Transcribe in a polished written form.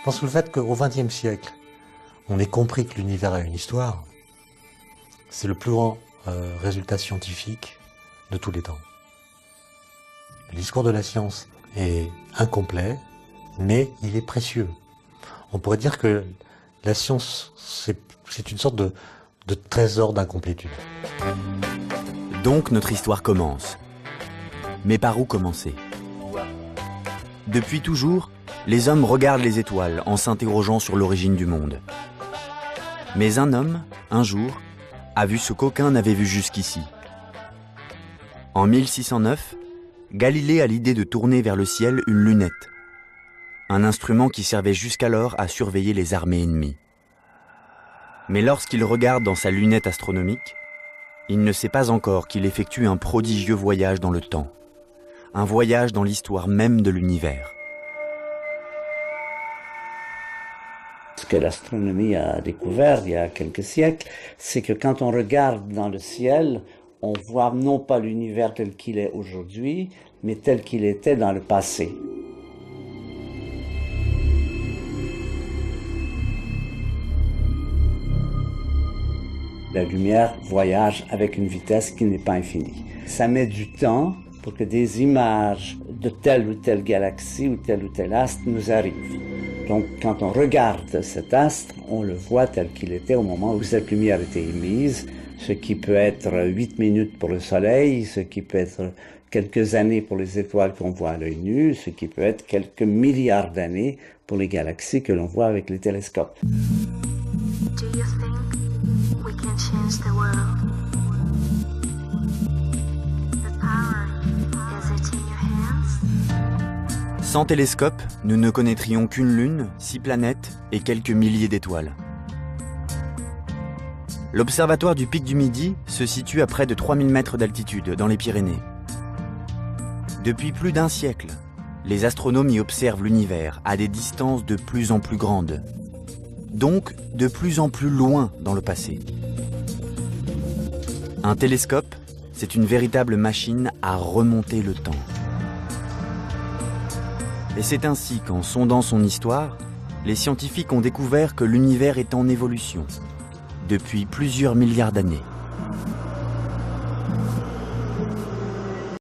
Je pense que le fait qu'au XXe siècle, on ait compris que l'univers a une histoire, c'est le plus grand résultat scientifique de tous les temps. Le discours de la science est incomplet, mais il est précieux. On pourrait dire que la science, c'est une sorte de trésor d'incomplétude. Donc notre histoire commence. Mais par où commencer? Depuis toujours, les hommes regardent les étoiles en s'interrogeant sur l'origine du monde. Mais un homme, un jour, a vu ce qu'aucun n'avait vu jusqu'ici. En 1609, Galilée a l'idée de tourner vers le ciel une lunette, un instrument qui servait jusqu'alors à surveiller les armées ennemies. Mais lorsqu'il regarde dans sa lunette astronomique, il ne sait pas encore qu'il effectue un prodigieux voyage dans le temps, un voyage dans l'histoire même de l'univers. Ce que l'astronomie a découvert il y a quelques siècles, c'est que quand on regarde dans le ciel, on voit non pas l'univers tel qu'il est aujourd'hui, mais tel qu'il était dans le passé. La lumière voyage avec une vitesse qui n'est pas infinie. Ça met du temps pour que des images de telle ou telle galaxie ou tel astre nous arrivent. Donc, quand on regarde cet astre, on le voit tel qu'il était au moment où cette lumière était émise, ce qui peut être 8 minutes pour le Soleil, ce qui peut être quelques années pour les étoiles qu'on voit à l'œil nu, ce qui peut être quelques milliards d'années pour les galaxies que l'on voit avec les télescopes. Do you think we can change the world? The power, is it in your hands? Sans télescope, nous ne connaîtrions qu'une lune, 6 planètes et quelques milliers d'étoiles. L'observatoire du Pic du Midi se situe à près de 3000 mètres d'altitude, dans les Pyrénées. Depuis plus d'un siècle, les astronomes y observent l'univers à des distances de plus en plus grandes, donc de plus en plus loin dans le passé. Un télescope, c'est une véritable machine à remonter le temps. Et c'est ainsi qu'en sondant son histoire, les scientifiques ont découvert que l'univers est en évolution depuis plusieurs milliards d'années.